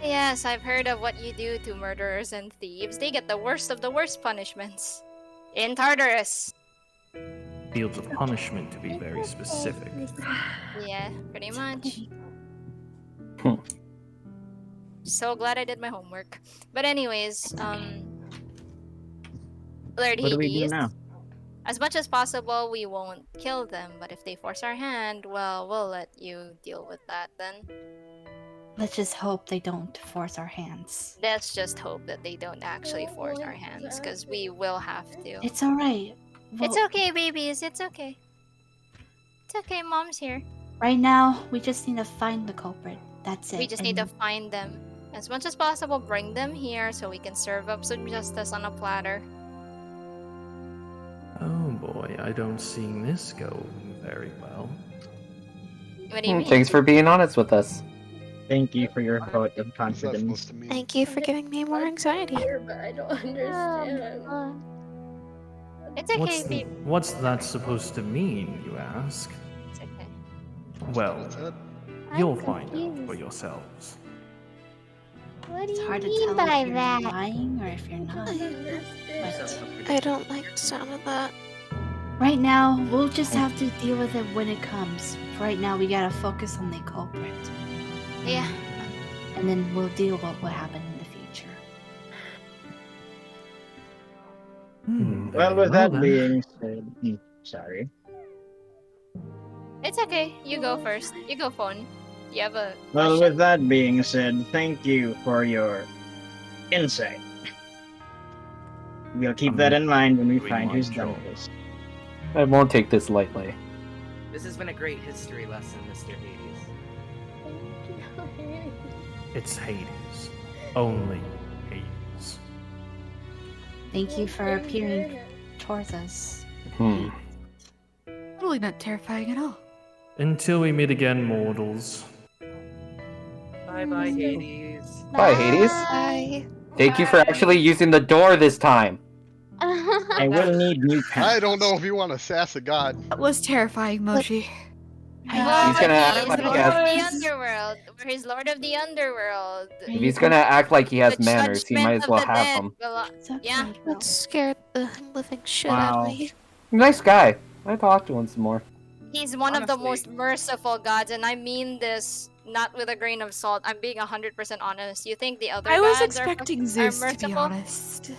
Yes, I've heard of what you do to murderers and thieves. They get the worst of the worst punishments. In Tartarus. Fields of punishment, to be very specific. Yeah, pretty much. Hmm. So glad I did my homework. But anyways, Lord What do we do Hades, now? as much as possible, we won't kill them. But if they force our hand, well, we'll let you deal with that then. Let's just hope they don't force our hands. Let's just hope that they don't actually force our hands, because we will have to. It's alright. It's okay, babies. It's okay. It's okay. Mom's here. Right now, we just need to find the culprit. That's it. We just need to find them. As much as possible, bring them here so we can serve up some justice on a platter. Oh boy, I don't see this go very well. What do you mean? Thanks for being honest with us. Thank you for your vote of confidence. Thank you for giving me more anxiety. But I don't understand. It's okay, What's, baby. what's that supposed to mean, you ask? It's okay. Well, you'll find out for yourselves. What do It's you hard to mean tell by if you're that? lying or if you're not. But I don't like the sound of that. right now, we'll just have to deal with it when it comes. Right now, we gotta focus on the culprit. Yeah. And then we'll deal with what happened in the future. Well, with that being said, sorry. It's okay. You go first. You go, phone. You have a Well, question? with that being said, thank you for your insight. We'll keep that in mind when we find who's done this. I won't take this lightly. This has been a great history lesson, Mr. Hades. It's Hades. Only Hades. Thank you for appearing towards us. Totally not terrifying at all. Until we meet again, mortals. Bye-bye, Hades. Bye, Hades. Bye. Thank you for actually using the door this time. I will need new pants. I don't know if you want to sass a god. That was terrifying, Moshi. Well, He's gonna act he's like he Lord has. of the Underworld. He's Lord of the Underworld. If he's gonna act like he has The manners, he might judgment as of well the have dead. them. Well, yeah. That scared the living shit out of me. Nice guy. I talked to him some more. He's one of the most merciful gods, and I mean this not with a grain of salt. I'm being 100% honest. You think the other I was gods expecting are Zeus, to merciful? be honest.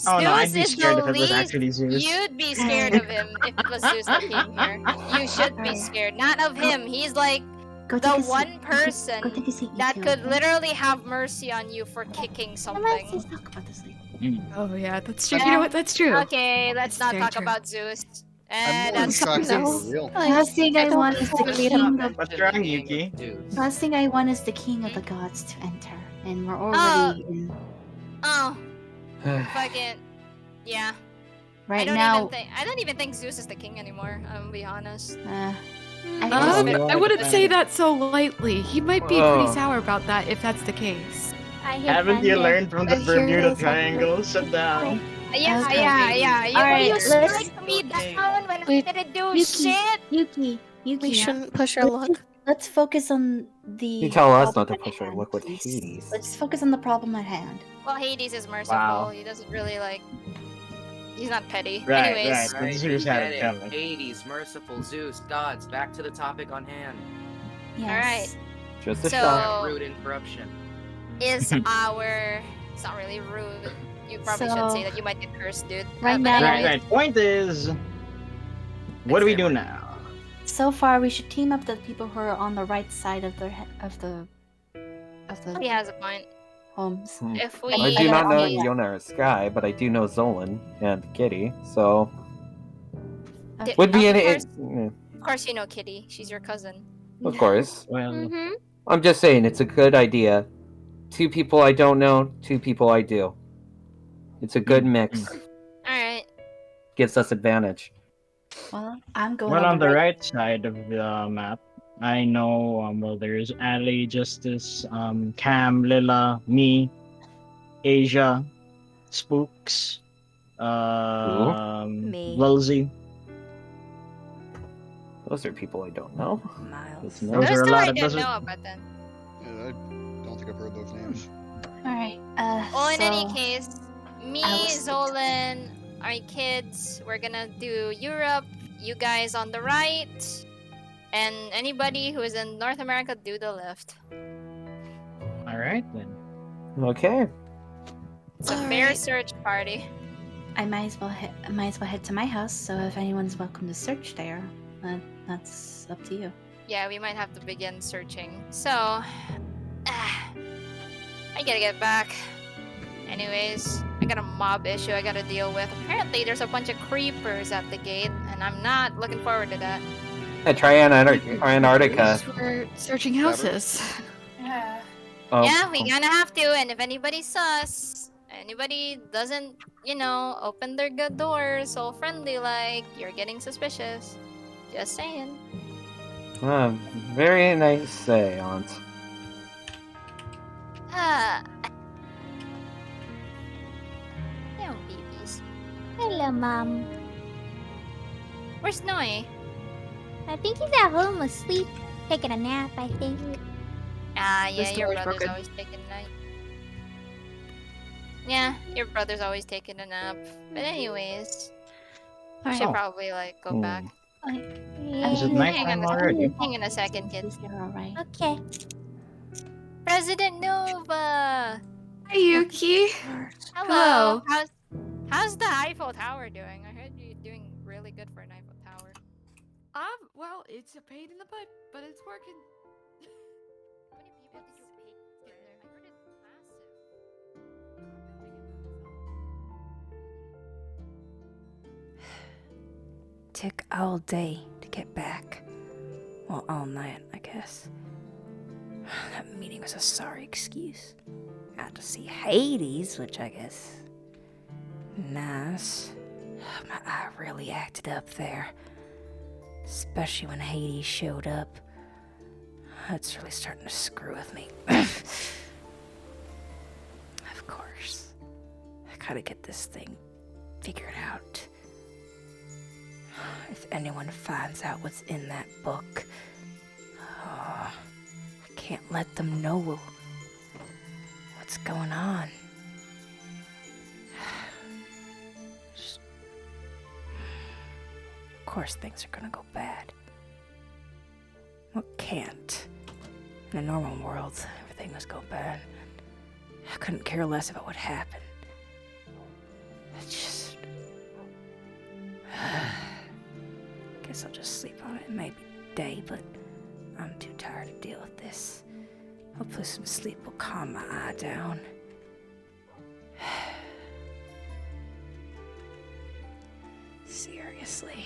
Oh no, I'd Zeus be is scared the if it was least- actually Zeus. You'd be scared of him if it was Zeus that came here. You should be scared. Not of him. He's like Go the take a seat. one person Go take a seat, you that two, could okay? literally have mercy on you for kicking something. Let's talk about this later. Oh yeah, that's true. You know what? That's true. Okay, let's not very talk true. about Zeus. I'm more That's shocked something this else. is real. Last thing I want is the king of. What's wrong, Yuki? Last thing I want is the king of the gods to enter, and we're Oh. already in. Oh, fucking yeah. Right I don't now, even think I don't even think Zeus is the king anymore. I'm gonna be honest. I wouldn't say that so lightly. He might be Oh. pretty sour about that if that's the case. Haven't you learned from the I hear Bermuda those Triangle? Sit down. Yeah, Okay. yeah. You, Alright, you let's- strike me down when We- I didn't do Yuki, shit. Yuki. We shouldn't push our luck. Let's focus on the. You tell us not to problem at push our hand, luck with please. Hades. Let's focus on the problem at hand. Well, Hades is merciful. Wow. He doesn't really like. He's not petty. Right, Anyways, right. Zeus we had get it it. coming. Hades, merciful, Zeus, gods. Back to the topic on hand. Yes. Alright. Just a So- shot. Rude interruption. is our. It's not really rude. You probably shouldn't say that. You might get cursed, dude. Right but now- Right, anyways. right. Point is, what do we do now? So far, we should team up the people who are on the right side of the He has a point. homes. If we. I do not know Yeah. Yona or Sky, but I do know Zolan and Kitty, so Di- would be of in course, it. Of course, you know Kitty. She's your cousin. Of course. Well, Mm-hmm. I'm just saying it's a good idea. 2 people I don't know, 2 people I do. It's a good mix. All right. Gives us advantage. Well, I'm going. well, on the right side of the map, I know, well, there's Ali, Justice, Cam, Lila, me, Asia, Spooks, Me. Lulzy. Those are people I don't know. Miles. Those Those There's are a two lot I of- didn't those are- know about then. Yeah, I don't think I've heard those names. All right. Well, in any so- case, me, I was- Zolan, our kids, we're gonna do Europe. You guys on the right, and anybody who is in North America do the left. All right then. Okay. It's a fair search party. I might as well head to my house. So if anyone's welcome to search there, that's up to you. Yeah, we might have to begin searching. So, I gotta get back. Anyways, I got a mob issue I gotta deal with. Apparently, there's a bunch of creepers at the gate, and I'm not looking forward to that. Try Antarctica. We're searching houses. Yeah. Oh, Yeah, we gonna have to, and if anybody's sus, anybody doesn't, open their good doors so friendly like, you're getting suspicious. Just saying. Very nice say, Aunt. Damn babies. Hello, Mom. Where's Noe? I think he's at home asleep, taking a nap, I think. Yeah, This your door is brother's broken. always taking a nap. Yeah, your brother's always taking a nap. But anyways, we should Oh. probably go back. Is it nighttime already? Hang on a second, kids. You're alright. Okay. President Nova! Hi, Yuki. Hello. How's the Eiffel Tower doing? I heard you're doing really good for an Eiffel Tower. Well, it's a pain in the butt, but it's working. How many people did you pay together? I heard it's massive. Took all day to get back. Well, all night, I guess. That meeting was a sorry excuse. Got to see Hades, which I guess... nice. My eye really acted up there. Especially when Hades showed up. That's really starting to screw with me. Of course. I gotta get this thing figured out. If anyone finds out what's in that book, I can't let them know what's going on. Of course things are gonna go bad. What can't? In a normal world, everything must go bad. I couldn't care less about what happened. It's just... guess I'll just sleep on it. It may be day, but I'm too tired to deal with this. Hopefully some sleep will calm my eye down. Seriously.